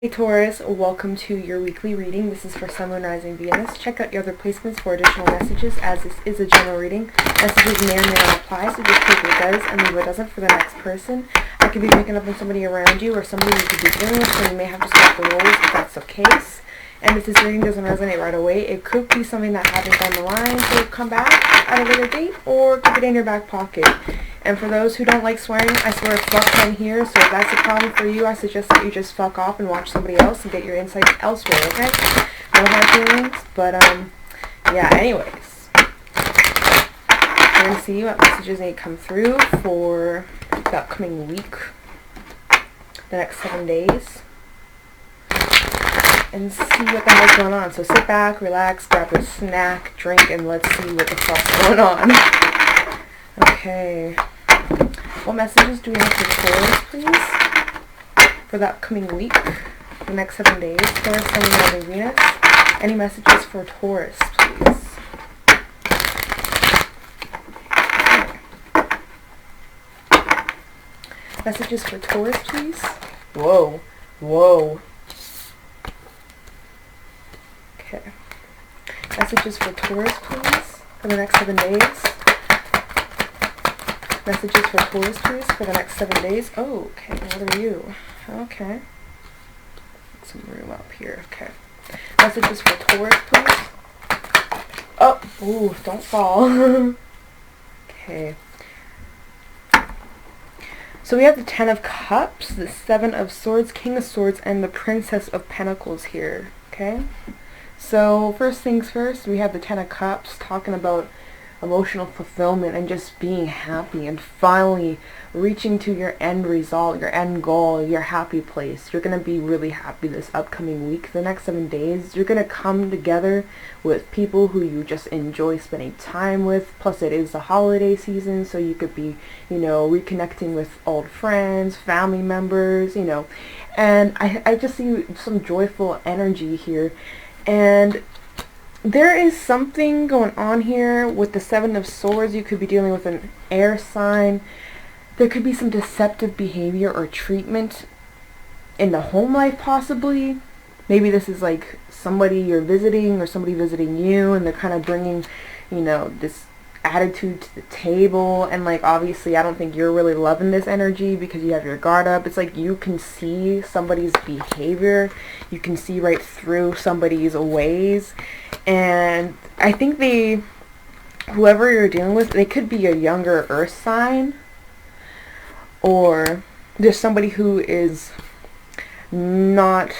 Hey Taurus, welcome to your weekly reading. This is for Sun, Moon, Rising, Venus. Check out your other placements for additional messages, as this is a general reading. Messages may or may not apply, so just take what does and leave what doesn't for the next person. I could be picking up on somebody around you or somebody you could be dealing with, so you may have to swap the roles if that's the case. And if this reading doesn't resonate right away, it could be something that happened down the line, so come back at a later date or keep it in your back pocket. And for those who don't like swearing, I swear fuck can here, so if that's a problem for you, I suggest that you just fuck off and watch somebody else and get your insights elsewhere, okay? No hard feelings, but yeah, anyways. We're going to see what messages need to come through for the upcoming week, the next 7 days, and see what the hell's going on. So sit back, relax, grab a snack, drink, and let's see what the fuck's going on. Okay. What messages do we have for Taurus, please? For the upcoming week, the next 7 days. Taurus, Sun, Moon, Rising, Venus. Any messages for Taurus, please? Okay. Messages for Taurus, please. Whoa. Whoa. Okay. Messages for Taurus, please, for the next 7 days. Messages for Taurus, please, for the next 7 days. Oh, okay. What are you? Okay. Get some room up here. Okay. Messages for Taurus, please. Oh, ooh, don't fall. Okay. So we have the 10 of Cups, the 7 of Swords, King of Swords, and the Princess of Pentacles here. Okay. So first things first, we have the 10 of Cups talking about emotional fulfillment and just being happy and finally reaching to your end result, your end goal, your happy place. You're going to be really happy this upcoming week, the next 7 days. You're going to come together with people who you just enjoy spending time with. Plus it is the holiday season, so you could be, reconnecting with old friends, family members, And I just see some joyful energy here. And there is something going on here with the 7 of Swords. You could be dealing with an air sign. There could be some deceptive behavior or treatment in the home life, possibly. Maybe this is like somebody you're visiting or somebody visiting you, and they're kind of bringing, this attitude to the table. And like, obviously I don't think you're really loving this energy because you have your guard up. It's like you can see somebody's behavior. You can see right through somebody's ways. And I think whoever you're dealing with, they could be a younger earth sign, or there's somebody who is not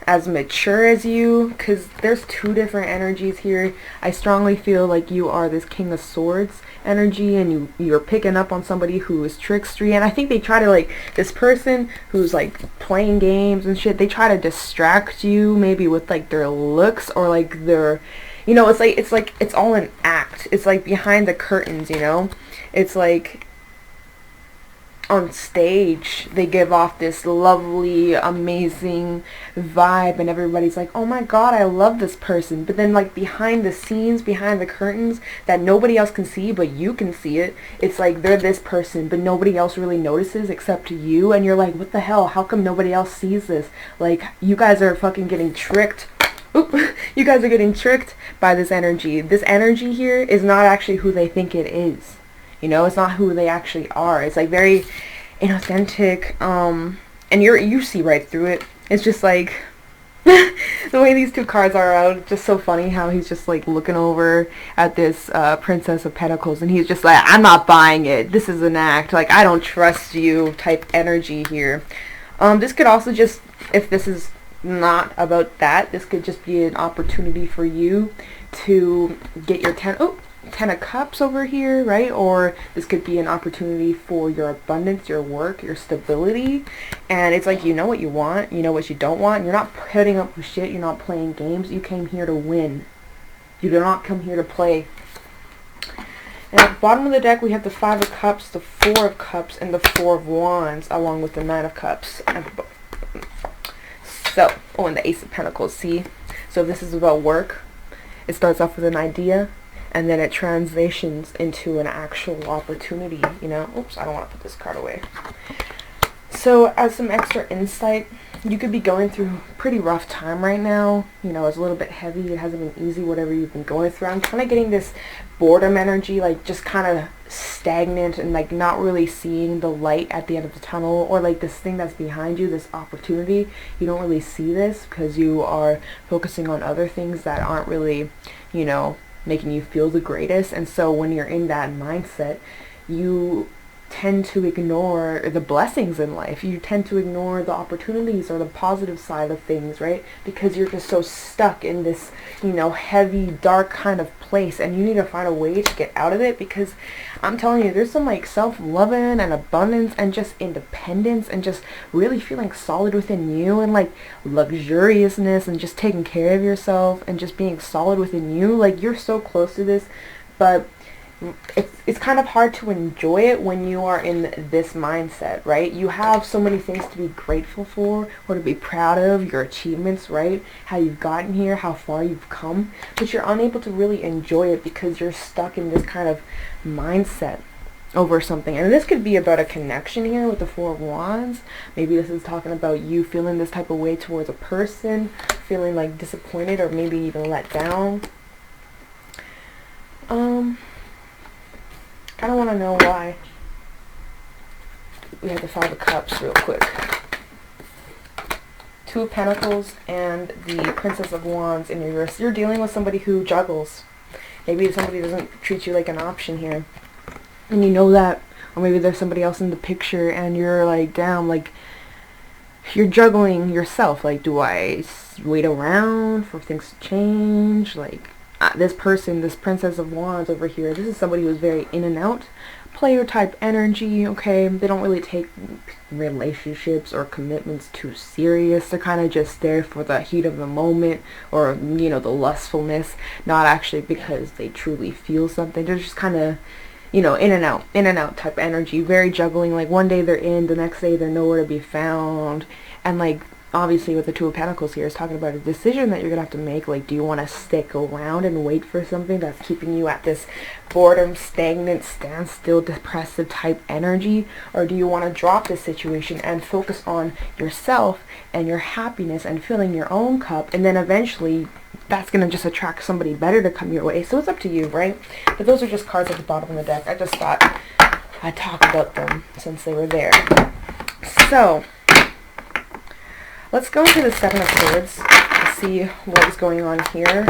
as mature as you, because there's two different energies here. I strongly feel like you are this King of Swords energy, and you're picking up on somebody who is trickstery. And I think they try to, this person who's playing games and shit, they try to distract you maybe with their looks, or their, it's all an act. It's behind the curtains, it's on stage they give off this lovely, amazing vibe, and everybody's like, oh my god, I love this person. But then behind the scenes, behind the curtains that nobody else can see but you can see it, it's they're this person but nobody else really notices except you. And you're like, what the hell, how come nobody else sees this? You guys are fucking getting tricked. Oop. You guys are getting tricked by this energy. This energy here is not actually who they think it is. It's not who they actually are. It's very inauthentic, and you see right through it. It's just the way these two cards are out, it's just so funny how he's just looking over at this Princess of Pentacles, and he's just I'm not buying it. This is an act. I don't trust you type energy here. This could also just, if this is not about that, this could just be an opportunity for you to get your 10 of Cups over here, right? Or this could be an opportunity for your abundance, your work, your stability. And it's you know what you want, you know what you don't want. You're not putting up with shit. You're not playing games. You came here to win. You do not come here to play. And at the bottom of the deck, we have the 5 of Cups, the 4 of Cups, and the 4 of Wands, along with the 9 of Cups. So, and the Ace of Pentacles, see? So this is about work. It starts off with an idea, and then it transitions into an actual opportunity, Oops, I don't want to put this card away. So as some extra insight, you could be going through a pretty rough time right now. You know, it's a little bit heavy. It hasn't been easy, whatever you've been going through. I'm kind of getting this boredom energy, like just kind of stagnant and like not really seeing the light at the end of the tunnel, or like this thing that's behind you, this opportunity. You don't really see this because you are focusing on other things that aren't really, you know, making you feel the greatest. And so when you're in that mindset, you tend to ignore the blessings in life. You tend to ignore the opportunities or the positive side of things, right? Because you're just so stuck in this, you know, heavy, dark kind of place, and you need to find a way to get out of it. Because I'm telling you, there's some like self-loving and abundance and just independence and just really feeling solid within you, and like luxuriousness and just taking care of yourself and just being solid within you. Like, you're so close to this, but it's kind of hard to enjoy it when you are in this mindset, right? You have so many things to be grateful for or to be proud of, your achievements, right? How you've gotten here, how far you've come, but you're unable to really enjoy it because you're stuck in this kind of mindset over something. And this could be about a connection here with the Four of Wands. Maybe this is talking about you feeling this type of way towards a person, feeling like disappointed or maybe even let down. I don't want to know why. We have the Five of Cups real quick. Two of Pentacles and the Princess of Wands in reverse. You're dealing with somebody who juggles. Maybe somebody doesn't treat you like an option here, and you know that. Or maybe there's somebody else in the picture and you're like, damn, like you're juggling yourself. Like, do I wait around for things to change? Like, this person, this Princess of Wands over here, this is somebody who's very in and out, player type energy, okay? They don't really take relationships or commitments too serious. They're kind of just there for the heat of the moment, or, you know, the lustfulness, not actually because they truly feel something. They're just kind of, you know, in and out type energy, very juggling. Like, one day they're in, the next day they're nowhere to be found. And like, obviously with the Two of Pentacles here, is talking about a decision that you're going to have to make. Like, do you want to stick around and wait for something that's keeping you at this boredom, stagnant, standstill, depressive type energy? Or do you want to drop this situation and focus on yourself and your happiness and filling your own cup? And then eventually that's going to just attract somebody better to come your way. So it's up to you, right? But those are just cards at the bottom of the deck. I just thought I'd talk about them since they were there. So let's go into the Seven of Swords and see what is going on here.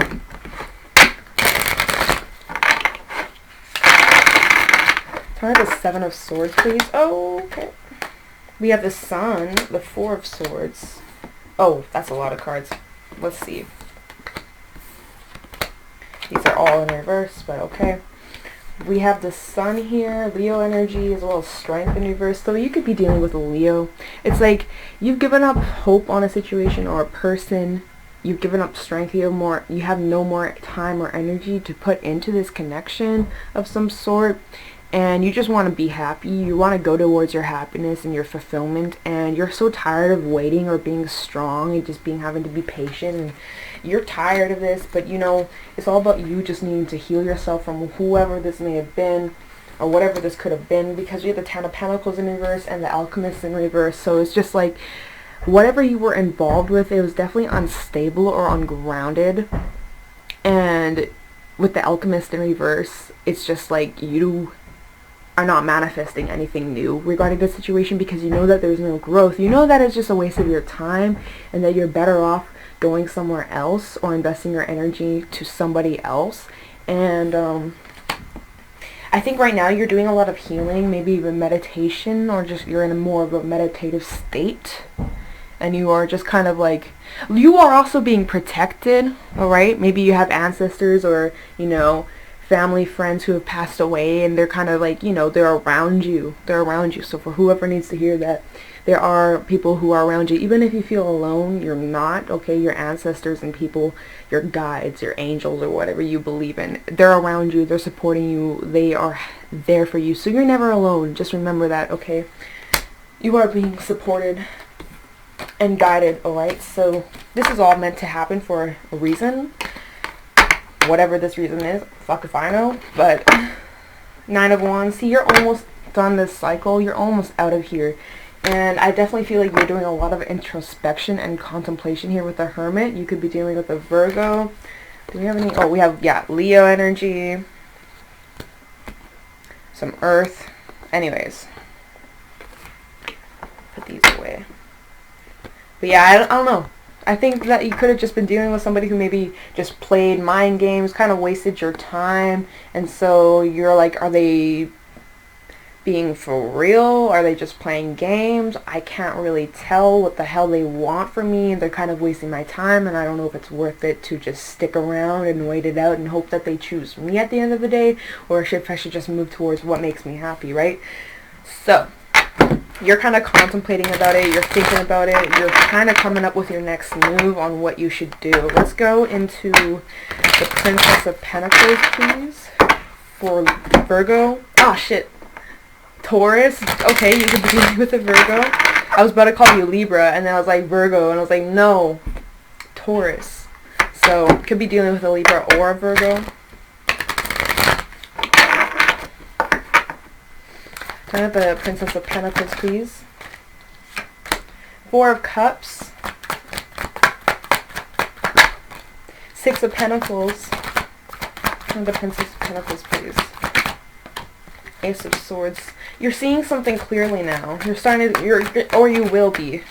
Tell me the Seven of Swords, please. Oh, okay. We have the Sun, the Four of Swords. Oh, that's a lot of cards. Let's see. These are all in reverse, but okay. We have the Sun here, Leo energy, as well as Strength in reverse. So you could be dealing with a Leo. It's like you've given up hope on a situation or a person. You've given up strength. You have no more time or energy to put into this connection of some sort. And you just want to be happy. You want to go towards your happiness and your fulfillment. And you're so tired of waiting or being strong and just having to be patient. And you're tired of this, but you know, it's all about you just needing to heal yourself from whoever this may have been or whatever this could have been, because we have the Ten of Pentacles in reverse and the Alchemist in reverse. So it's just like whatever you were involved with, it was definitely unstable or ungrounded. And with the Alchemist in reverse, it's just like you are not manifesting anything new regarding the situation because you know that there's no growth. You know that it's just a waste of your time and that you're better off going somewhere else or investing your energy to somebody else. And I think right now you're doing a lot of healing, maybe even meditation, or just you're in a more of a meditative state, and you are just kind of like, you are also being protected, all right? Maybe you have ancestors or, you know, family, friends who have passed away, and they're kind of like, you know, they're around you. So for whoever needs to hear that, there are people who are around you. Even if you feel alone, you're not, okay? Your ancestors and people, your guides, your angels, or whatever you believe in, they're around you. They're supporting you. They are there for you. So you're never alone. Just remember that, okay? You are being supported and guided, alright? So this is all meant to happen for a reason. Whatever this reason is, fuck if I know. But Nine of Wands, see, you're almost done this cycle. You're almost out of here. And I definitely feel like you're doing a lot of introspection and contemplation here with the Hermit. You could be dealing with a Virgo. Do we have any? Oh, we have, yeah, Leo energy. Some Earth. Anyways. Put these away. But yeah, I don't know. I think that you could have just been dealing with somebody who maybe just played mind games, kind of wasted your time. And so you're like, are they being for real? Are they just playing games? I can't really tell what the hell they want from me. They're kind of wasting my time, and I don't know if it's worth it to just stick around and wait it out and hope that they choose me at the end of the day, or if I should just move towards what makes me happy, right? So you're kind of contemplating about it, you're thinking about it, you're kind of coming up with your next move on what you should do. Let's go into the Princess of Pentacles, please, for Virgo. Oh, shit. Taurus. Okay, you could be dealing with a Virgo. I was about to call you Libra, and then I was like Virgo, and I was like, no, Taurus. So, could be dealing with a Libra or a Virgo. Can I have the Princess of Pentacles, please? Four of Cups. Six of Pentacles. And the Princess of Pentacles, please. Ace of Swords. You're seeing something clearly now. You're starting to, or you will be.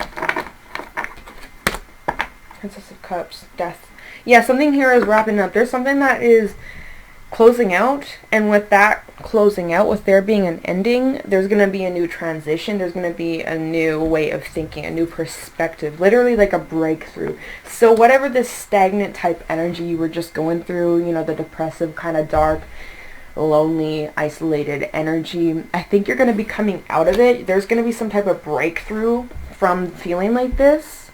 Princess of Cups. Death. Yeah, something here is wrapping up. There's something that is closing out, and with that closing out, with there being an ending, there's going to be a new transition. There's going to be a new way of thinking, a new perspective, literally like a breakthrough. So whatever this stagnant type energy you were just going through, you know, the depressive, kind of dark, lonely, isolated energy, I think you're going to be coming out of it. There's going to be some type of breakthrough from feeling like this.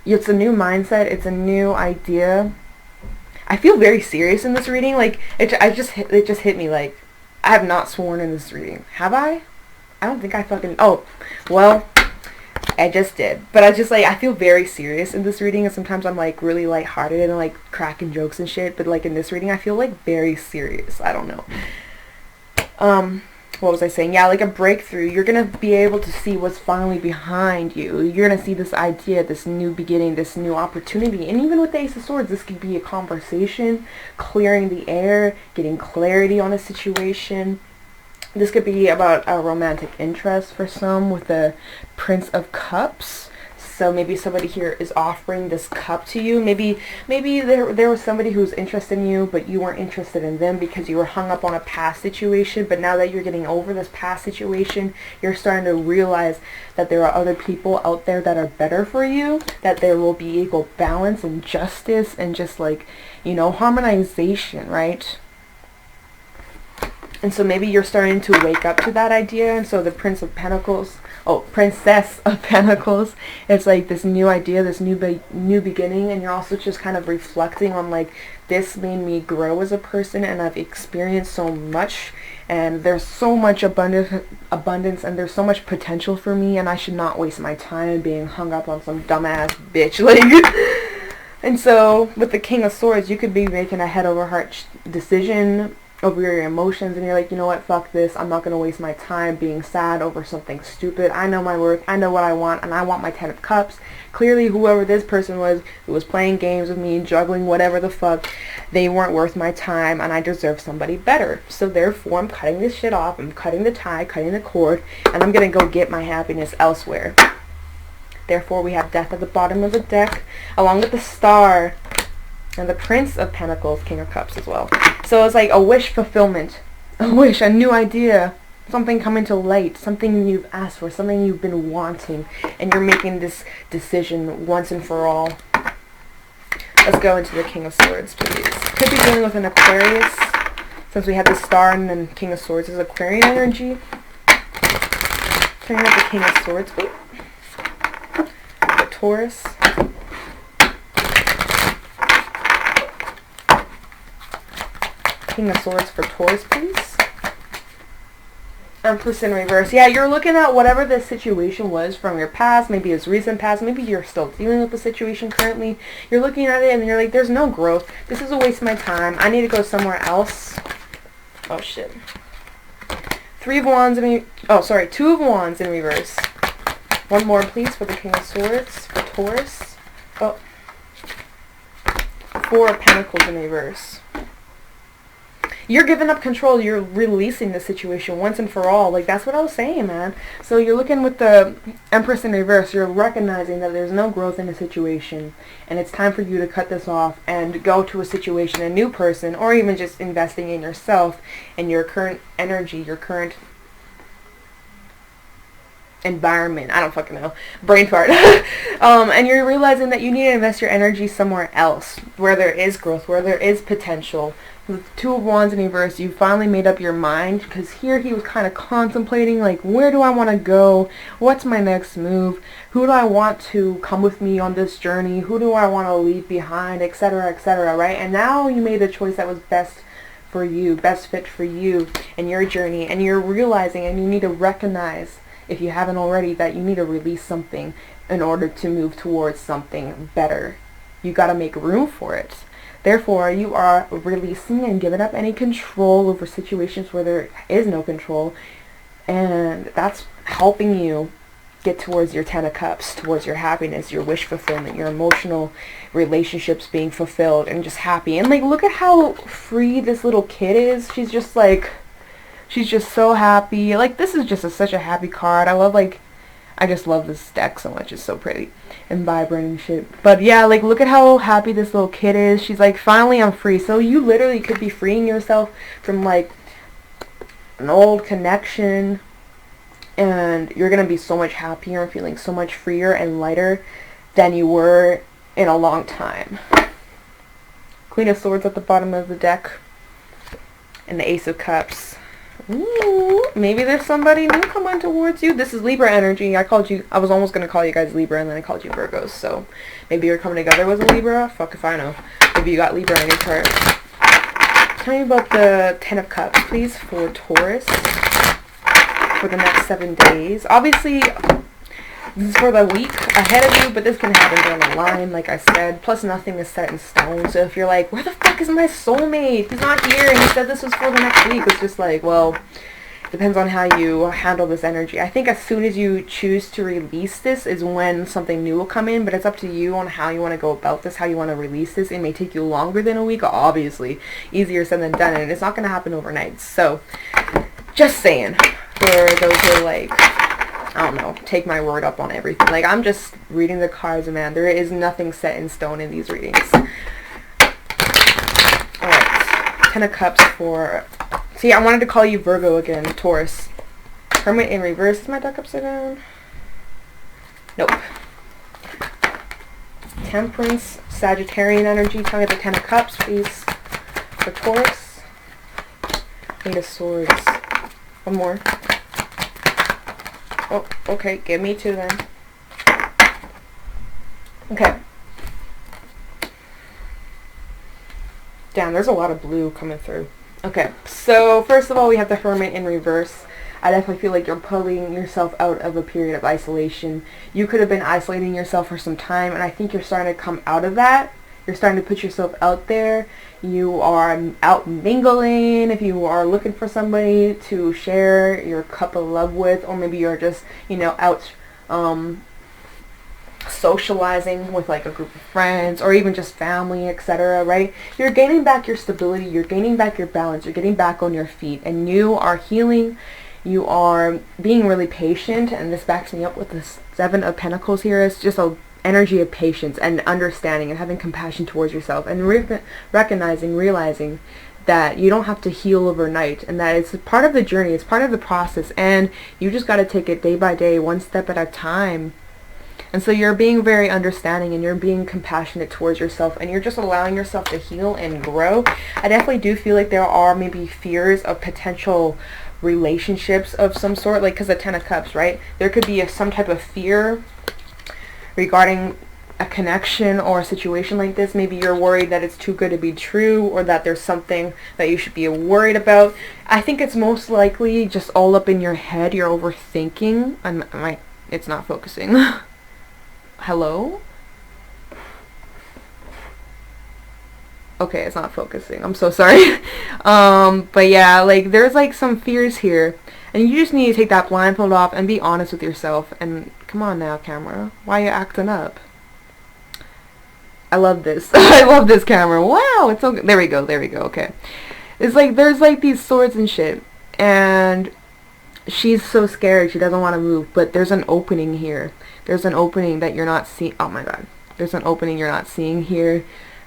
It's a new mindset. It's a new idea. I feel very serious in this reading. Like, it just hit me. Like, I have not sworn in this reading. Have I? I don't think I fucking... Oh, well, I just did. But I just, like, I feel very serious in this reading. And sometimes I'm, like, really lighthearted and, like, cracking jokes and shit. But, like, in this reading, I feel, like, very serious. I don't know. What was I saying? Yeah, like a breakthrough. You're going to be able to see what's finally behind you. You're going to see this idea, this new beginning, this new opportunity. And even with the Ace of Swords, this could be a conversation, clearing the air, getting clarity on a situation. This could be about a romantic interest for some with the Prince of Cups. So maybe somebody here is offering this cup to you. Maybe there was somebody who was interested in you, but you weren't interested in them because you were hung up on a past situation. But now that you're getting over this past situation, you're starting to realize that there are other people out there that are better for you, that there will be equal balance and justice and just, like, you know, harmonization, right? And so maybe you're starting to wake up to that idea. And so the Princess of Pentacles, it's like this new idea, this new beginning. And you're also just kind of reflecting on, like, this made me grow as a person, and I've experienced so much, and there's so much abundance, and there's so much potential for me, and I should not waste my time being hung up on some dumbass bitch. Like, and so with the King of Swords, you could be making a head over heart decision over your emotions, and you're like, you know what, fuck this, I'm not going to waste my time being sad over something stupid. I know my worth, I know what I want, and I want my 10 of Cups. Clearly, whoever this person was who was playing games with me, juggling whatever the fuck, they weren't worth my time, and I deserve somebody better. So therefore, I'm cutting this shit off, I'm cutting the tie, cutting the cord, and I'm going to go get my happiness elsewhere. Therefore, we have Death at the bottom of the deck, along with the Star, and the Prince of Pentacles, King of Cups as well. So it's like a wish fulfillment. A wish, a new idea. Something coming to light. Something you've asked for. Something you've been wanting. And you're making this decision once and for all. Let's go into the King of Swords, please. Could be dealing with an Aquarius. Since we had the Star and then King of Swords is Aquarian energy. Can I have the King of Swords, please? The Taurus. King of Swords for Taurus, please. Empress in reverse. Yeah, you're looking at whatever this situation was from your past, maybe it's recent past, maybe you're still dealing with the situation currently. You're looking at it and you're like, there's no growth. This is a waste of my time. I need to go somewhere else. Oh, shit. Two of Wands in reverse. One more, please, for the King of Swords, for Taurus. Oh. Four of Pentacles in reverse. You're giving up control. You're releasing the situation once and for all. Like, that's what I was saying, man. So you're looking with the Empress in reverse. You're recognizing that there's no growth in the situation. And it's time for you to cut this off and go to a situation, a new person, or even just investing in yourself and your current energy, your current environment. I don't fucking know. Brain fart. And you're realizing that you need to invest your energy somewhere else, where there is growth, where there is potential. With Two of Wands in reverse, you finally made up your mind, because here he was kind of contemplating, like, where do I want to go? What's my next move? Who do I want to come with me on this journey? Who do I want to leave behind, etc., right? And now you made a choice that was best for you, best fit for you and your journey, and you're realizing, and you need to recognize, if you haven't already, that you need to release something in order to move towards something better. You got to make room for it. Therefore, you are releasing and giving up any control over situations where there is no control. And that's helping you get towards your 10 of Cups, towards your happiness, your wish fulfillment, your emotional relationships being fulfilled and just happy. And like, look at how free this little kid is. She's just like, she's just so happy. Like, this is just such a happy card. I just love this deck so much. It's so pretty and vibrant and shit. But yeah, like, look at how happy this little kid is. She's like, finally I'm free. So you literally could be freeing yourself from like an old connection, and you're gonna be so much happier and feeling so much freer and lighter than you were in a long time. Queen of Swords at the bottom of the deck, and the Ace of Cups. Ooh, maybe there's somebody new coming towards you. This is Libra energy. I was almost going to call you guys Libra, and then I called you Virgos. So maybe you're coming together with a Libra. Fuck if I know. Maybe you got Libra in your chart. Tell me about the 10 of Cups, please, for Taurus for the next 7 days. Obviously, this is for the week ahead of you, but this can happen down the line, like I said. Plus, nothing is set in stone. So if you're like, where the fuck is my soulmate? He's not here, and he said this was for the next week. It's just like, well, depends on how you handle this energy. I think as soon as you choose to release this is when something new will come in, but it's up to you on how you want to go about this, how you want to release this. It may take you longer than a week, obviously. Easier said than done, and it's not going to happen overnight. So, just saying, for those who are like, I don't know, take my word up on everything. Like, I'm just reading the cards, man. There is nothing set in stone in these readings. Alright, 10 of Cups for... See, I wanted to call you Virgo again, Taurus. Hermit in reverse. Is my deck upside down? Nope. Temperance, Sagittarian energy. Tell me the 10 of Cups, please, for Taurus. Eight of Swords. One more. Oh, okay, give me 2 then. Okay. Damn, there's a lot of blue coming through. Okay, so first of all, we have the Hermit in reverse. I definitely feel like you're pulling yourself out of a period of isolation. You could have been isolating yourself for some time, and I think you're starting to come out of that. You're starting to put yourself out there. You are out mingling if you are looking for somebody to share your cup of love with, or maybe you're just, you know, out socializing with like a group of friends or even just family, etc., right? You're gaining back your stability, you're gaining back your balance, you're getting back on your feet, and you are healing. You are being really patient, and this backs me up with the 7 of Pentacles here. It's just a energy of patience and understanding and having compassion towards yourself, and realizing that you don't have to heal overnight, and that it's part of the journey, it's part of the process, and you just got to take it day by day, one step at a time. And so you're being very understanding, and you're being compassionate towards yourself, and you're just allowing yourself to heal and grow. I definitely do feel like there are maybe fears of potential relationships of some sort, like, because the 10 of Cups, right? There could be some type of fear regarding a connection or a situation like this. Maybe you're worried that it's too good to be true, or that there's something that you should be worried about. I think it's most likely just all up in your head. You're overthinking. It's not focusing. Hello? Okay, it's not focusing. I'm so sorry. But yeah, like, there's like some fears here. And you just need to take that blindfold off and be honest with yourself. And come on now, camera. Why are you acting up? I love this. I love this camera. Wow, it's so good. There we go. There we go. Okay. It's like there's like these swords and shit. And she's so scared. She doesn't want to move. But there's an opening here. There's an opening that you're not seeing. Oh my god. There's an opening you're not seeing here.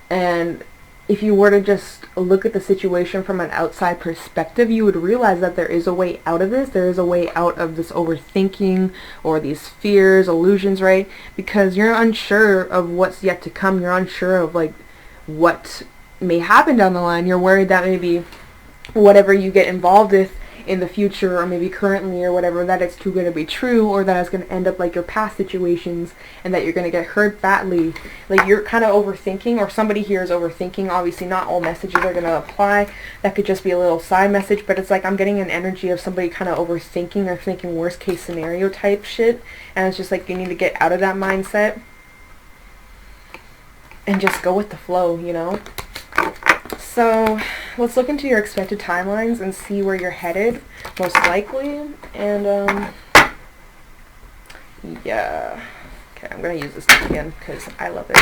And if you were to just look at the situation from an outside perspective, you would realize that there is a way out of this. There is a way out of this overthinking or these fears, illusions, right? Because you're unsure of what's yet to come. You're unsure of like what may happen down the line. You're worried that maybe whatever you get involved with in the future or maybe currently or whatever, that it's too good to be true, or that it's going to end up like your past situations and that you're going to get hurt badly. Like you're kind of overthinking, or somebody here is overthinking. Obviously not all messages are going to apply. That could just be a little side message, but it's like I'm getting an energy of somebody kind of overthinking or thinking worst case scenario type shit, and it's just like you need to get out of that mindset and just go with the flow, you know? So let's look into your expected timelines and see where you're headed, most likely. And yeah. Okay, I'm going to use this again because I love it.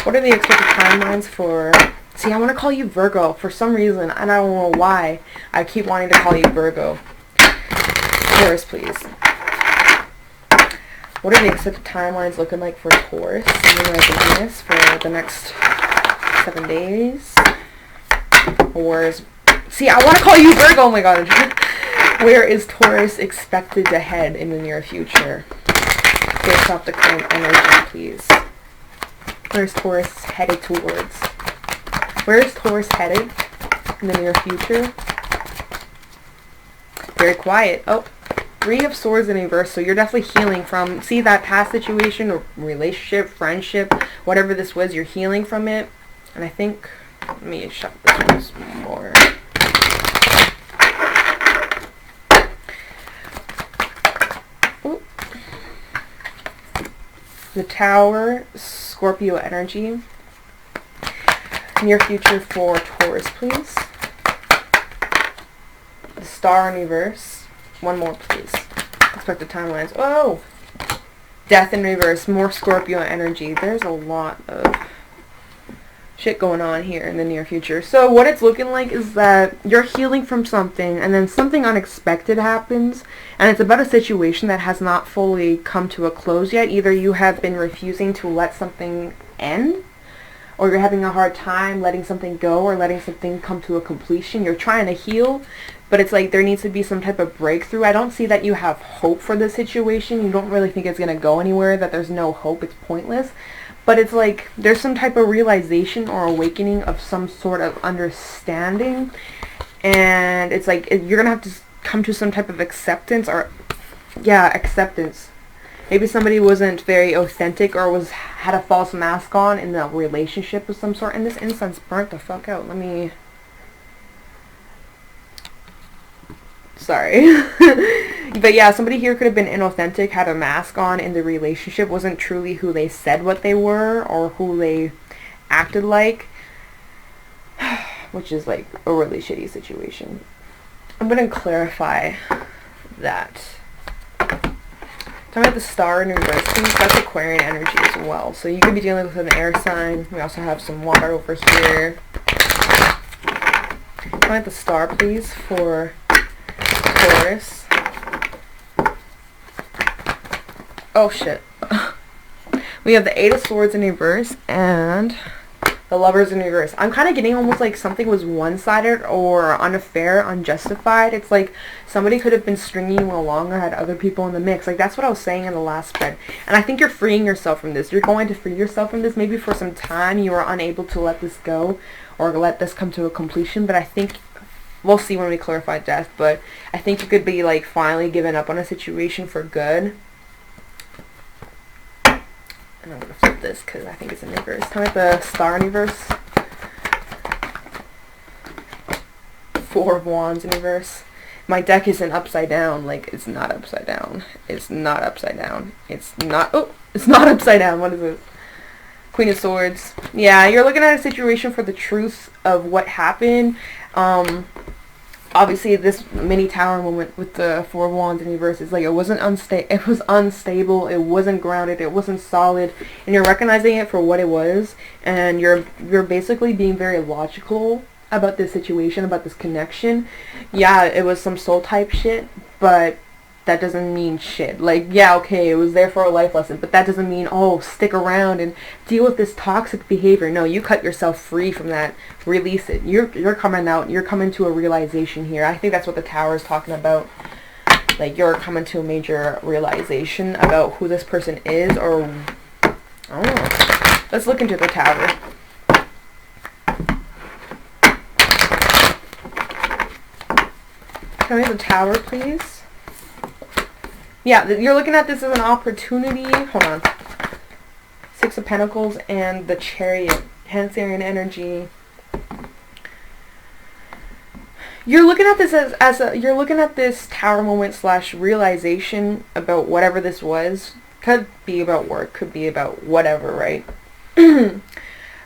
What are the expected timelines for... See, I want to call you Virgo for some reason, and I don't know why. I keep wanting to call you Virgo. Taurus, please. What are the expected timelines looking like for Taurus and Venus for the next 7 days? See, I want to call you Virgo. Oh my god. Where is Taurus expected to head in the near future? Based off the current energy, please. Where's Taurus headed towards? Where is Taurus headed in the near future? Very quiet. Oh, 3 of Swords in reverse. So you're definitely healing from, see, that past situation or relationship, friendship, whatever this was, you're healing from it. And I think, let me shut this one more. Ooh. The Tower, Scorpio energy. Near future for Taurus, please. The Star in reverse. One more, please. Expected timelines. Oh! Death in reverse. More Scorpio energy. There's a lot of shit going on here in the near future. So what it's looking like is that you're healing from something, and then something unexpected happens, and it's about a situation that has not fully come to a close yet. Either you have been refusing to let something end, or you're having a hard time letting something go or letting something come to a completion. You're trying to heal, but it's like there needs to be some type of breakthrough. I don't see that you have hope for the situation. You don't really think it's going to go anywhere, that there's no hope, it's pointless. But it's like there's some type of realization or awakening of some sort of understanding. And it's like you're going to have to come to some type of acceptance, or, yeah, acceptance. Maybe somebody wasn't very authentic or had a false mask on in the relationship of some sort. And this incense burnt the fuck out. Let me... Sorry. But yeah, somebody here could have been inauthentic, had a mask on in the relationship, wasn't truly who they said what they were or who they acted like, which is like a really shitty situation. I'm going to clarify that. Talking about the Star in reverse, that's Aquarian energy as well. So you could be dealing with an air sign. We also have some water over here. Talking about the Star, please, for Taurus. Oh shit. We have the 8 of Swords in reverse and the Lovers in reverse. I'm kind of getting almost like something was one-sided or unfair, unjustified. It's like somebody could have been stringing you along or had other people in the mix. Like that's what I was saying in the last spread. And I think you're freeing yourself from this. You're going to free yourself from this. Maybe for some time you were unable to let this go or let this come to a completion. But I think we'll see when we clarify death. But I think you could be like finally giving up on a situation for good. And I'm going to flip this because I think it's in reverse. Tell me the Star in reverse. 4 of Wands in reverse. My deck isn't upside down. Like, it's not upside down. It's not upside down. It's not... Oh! It's not upside down. What is it? Queen of Swords. Yeah, you're looking at a situation for the truth of what happened. obviously this mini tower moment with the Four of Wands in reverse is like it was unstable, it wasn't grounded, it wasn't solid, and you're recognizing it for what it was, and you're basically being very logical about this situation, about this connection. Yeah, it was some soul type shit, but that doesn't mean shit. Like, yeah, okay, it was there for a life lesson, but that doesn't mean, oh, stick around and deal with this toxic behavior. No, you cut yourself free from that. Release it. You're coming out. You're coming to a realization here. I think that's what the Tower is talking about. Like, you're coming to a major realization about who this person is, or I don't know. Let's look into the Tower. Tell me the Tower, please. Yeah, you're looking at this as an opportunity. Hold on. Six of Pentacles and the Chariot. Cancerian energy. You're looking at this you're looking at this Tower moment / realization about whatever this was. Could be about work, could be about whatever, right?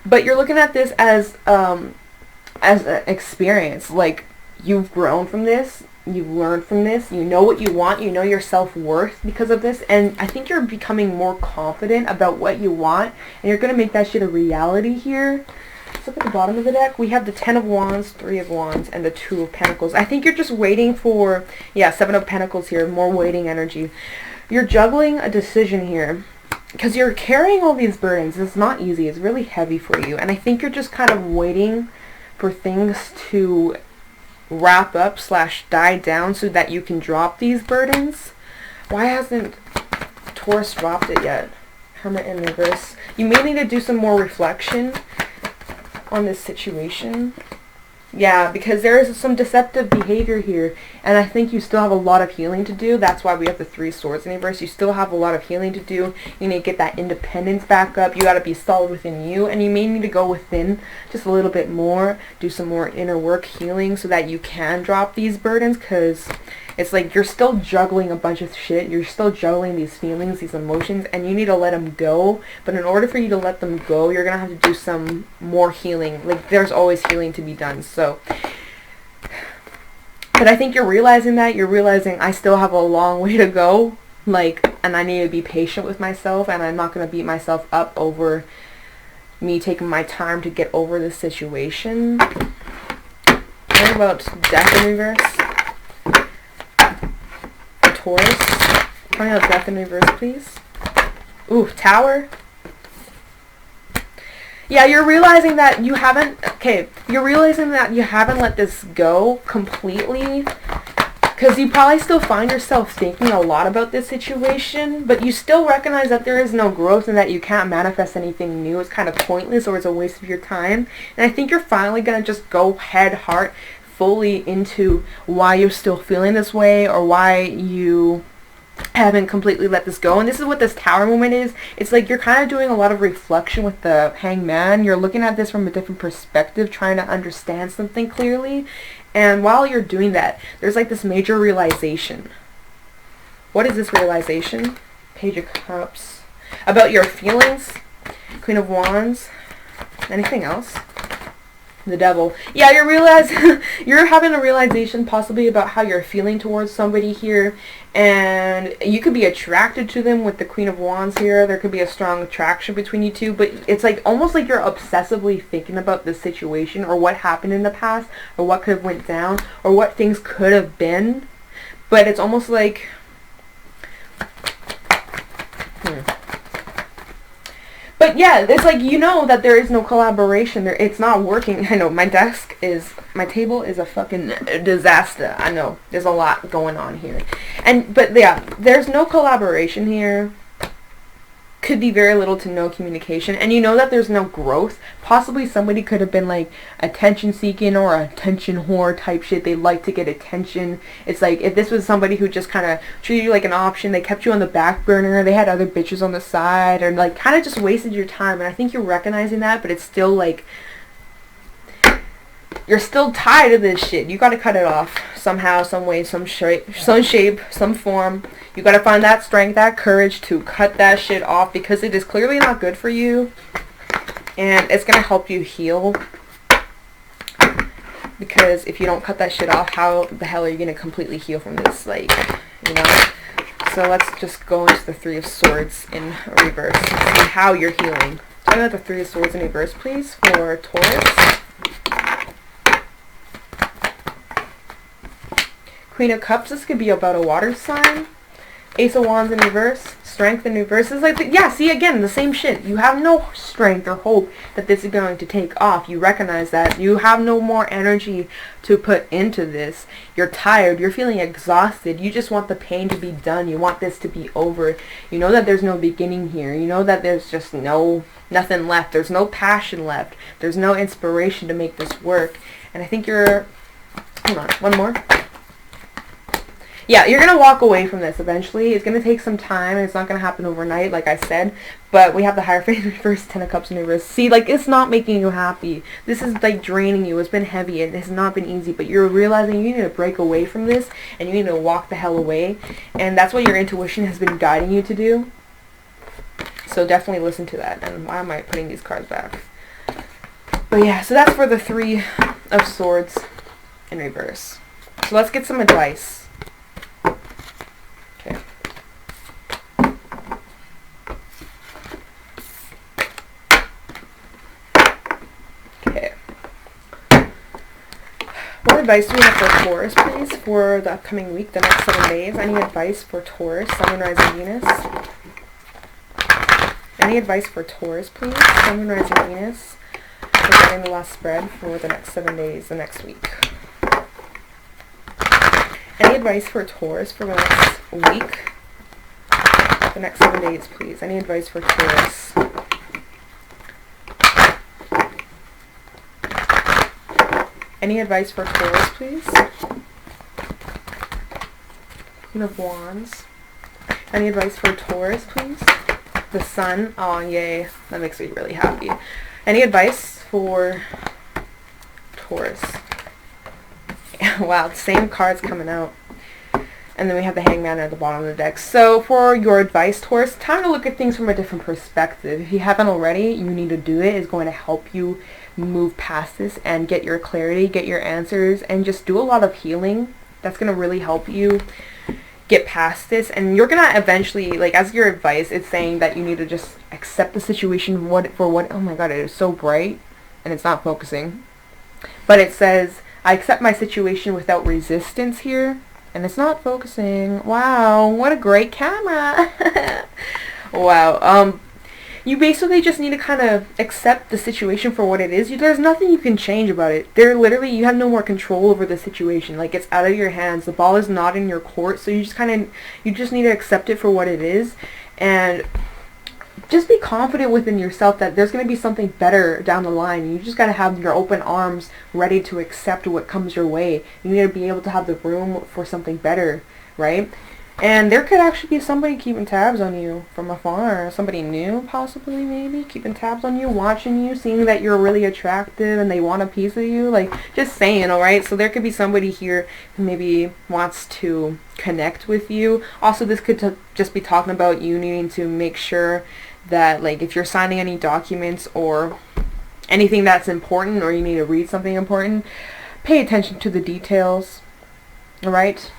But you're looking at this as an experience. Like, you've grown from this. You've learned from this. You know what you want. You know your self-worth because of this. And I think you're becoming more confident about what you want. And you're going to make that shit a reality here. Let's look at the bottom of the deck. We have the 10 of Wands, 3 of Wands, and the 2 of Pentacles. I think you're just waiting for, yeah, 7 of Pentacles here. More waiting energy. You're juggling a decision here. Because you're carrying all these burdens. It's not easy. It's really heavy for you. And I think you're just kind of waiting for things to wrap up / die down so that you can drop these burdens. Why hasn't Taurus dropped it yet? Hermit in reverse. You may need to do some more reflection on this situation. Yeah, because there is some deceptive behavior here, and I think you still have a lot of healing to do. That's why we have the 3 swords in reverse. You still have a lot of healing to do. You need to get that independence back up. You got to be solid within you, and you may need to go within just a little bit more, do some more inner work healing so that you can drop these burdens, because it's like you're still juggling a bunch of shit. You're still juggling these feelings, these emotions, and you need to let them go. But in order for you to let them go, you're going to have to do some more healing. Like, there's always healing to be done. So, but I think you're realizing that. You're realizing I still have a long way to go. Like, and I need to be patient with myself, and I'm not going to beat myself up over me taking my time to get over this situation. What about Death in reverse? Taurus. Tell me how Death in reverse, please. Ooh, Tower. Yeah, you're realizing that you haven't, you're realizing that you haven't let this go completely, because you probably still find yourself thinking a lot about this situation, but you still recognize that there is no growth and that you can't manifest anything new. It's kind of pointless, or it's a waste of your time. And I think you're finally going to just go head, heart, fully into why you're still feeling this way, or why you haven't completely let this go. And this is what this Tower moment is. It's like you're kind of doing a lot of reflection with the Hangman. You're looking at this from a different perspective, trying to understand something clearly. And while you're doing that, there's like this major realization. What is this realization? Page of Cups. About your feelings. Queen of Wands. Anything else? The Devil. Yeah, you're having a realization possibly about how you're feeling towards somebody here, and you could be attracted to them with the Queen of Wands here. There could be a strong attraction between you two, but it's like almost like you're obsessively thinking about the situation, or what happened in the past, or what could have went down, or what things could have been. But it's almost like But yeah, it's like, you know that there is no collaboration there. It's not working. I know my table is a fucking disaster. I know there's a lot going on here. But yeah, there's no collaboration here. Could be very little to no communication, and you know that there's no growth. Possibly somebody could have been like attention seeking or attention whore type shit. They like to get attention. It's like if this was somebody who just kind of treated you like an option, they kept you on the back burner, they had other bitches on the side, or like kind of just wasted your time. And I think you're recognizing that, but it's still like you're still tied to this shit. You gotta cut it off somehow, some way, some shape, some form. You gotta find that strength, that courage to cut that shit off, because it is clearly not good for you, and it's gonna help you heal. Because if you don't cut that shit off, how the hell are you going to completely heal from this? Like, you know? So let's just go into the Three of Swords in reverse and see how you're healing. Tell me about the Three of Swords in reverse, please, for Taurus. Queen of Cups, this could be about a water sign. Ace of Wands in reverse. Strength in reverse is like, yeah, see, again, the same shit. You have no strength or hope that this is going to take off. You recognize that. You have no more energy to put into this. You're tired. You're feeling exhausted. You just want the pain to be done. You want this to be over. You know that there's no beginning here. You know that there's just nothing left. There's no passion left. There's no inspiration to make this work. And I think you're, hold on, one more. Yeah, you're going to walk away from this eventually. It's going to take some time, and it's not going to happen overnight, like I said. But we have the Hierophant in reverse, Ten of Cups in reverse. See, like, it's not making you happy. This is, like, draining you. It's been heavy. It has not been easy. But you're realizing you need to break away from this, and you need to walk the hell away. And that's what your intuition has been guiding you to do. So definitely listen to that. And why am I putting these cards back? But yeah, so that's for the Three of Swords in reverse. So let's get some advice. Okay. Okay. What advice do we have for Taurus, please, for the upcoming week, the next 7 days? Any advice for Taurus, Sun, Moon, Rising, Venus? Any advice for Taurus, please, Sun, Moon, Rising, Venus, regarding the last spread for the next 7 days, the next week? Any advice for Taurus for the next week? The next 7 days, please. Any advice for Taurus? Any advice for Taurus, please? Queen of Wands. Any advice for Taurus, please? The Sun. Oh, yay. That makes me really happy. Any advice for Taurus? Wow, same cards coming out. And then we have the Hangman at the bottom of the deck. So for your advice, Taurus, time to look at things from a different perspective. If you haven't already, you need to do it. It's going to help you move past this and get your clarity, get your answers, and just do a lot of healing. That's going to really help you get past this. And you're going to eventually, like, as your advice, it's saying that you need to just accept the situation for what, oh my god, it is so bright, and it's not focusing. But it says, I accept my situation without resistance here. And it's not focusing. Wow, what a great camera. Wow. You basically just need to kind of accept the situation for what it is. There's nothing you can change about it. You have no more control over the situation. Like, it's out of your hands. The ball is not in your court. So you just need to accept it for what it is. And just be confident within yourself that there's going to be something better down the line. You just got to have your open arms ready to accept what comes your way. You need to be able to have the room for something better, right? And there could actually be somebody keeping tabs on you from afar. Somebody new, possibly, maybe, keeping tabs on you, watching you, seeing that you're really attractive and they want a piece of you. Like, just saying, alright? So there could be somebody here who maybe wants to connect with you. Also, this could just be talking about you needing to make sure that, like, if you're signing any documents or anything that's important, or you need to read something important, pay attention to the details, alright?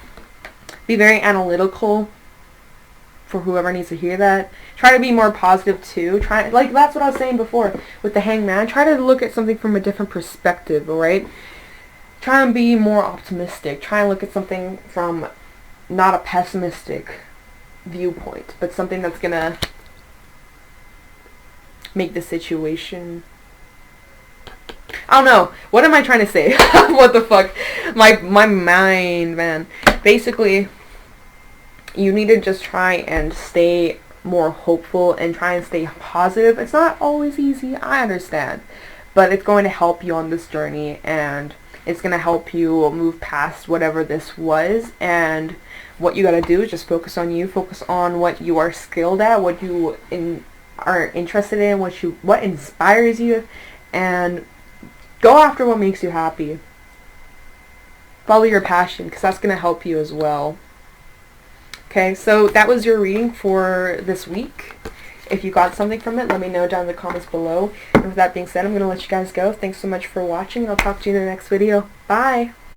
Be very analytical for whoever needs to hear that. Try to be more positive too. Like, that's what I was saying before with the Hangman. Try to look at something from a different perspective, alright? Try and be more optimistic. Try and look at something from not a pessimistic viewpoint, but something that's gonna make the situation, I don't know, what am I trying to say? What the fuck, my mind, man. Basically, you need to just try and stay more hopeful and try and stay positive. It's not always easy, I understand, but it's going to help you on this journey, and it's going to help you move past whatever this was. And what you got to do is just focus on you, focus on what you are skilled at, what you are interested in, what inspires you, and go after what makes you happy. Follow your passion, because that's going to help you as well. Okay, so that was your reading for this week. if you got something from it, let me know down in the comments below. And with that being said, I'm going to let you guys go. Thanks so much for watching, and I'll talk to you in the next video. Bye!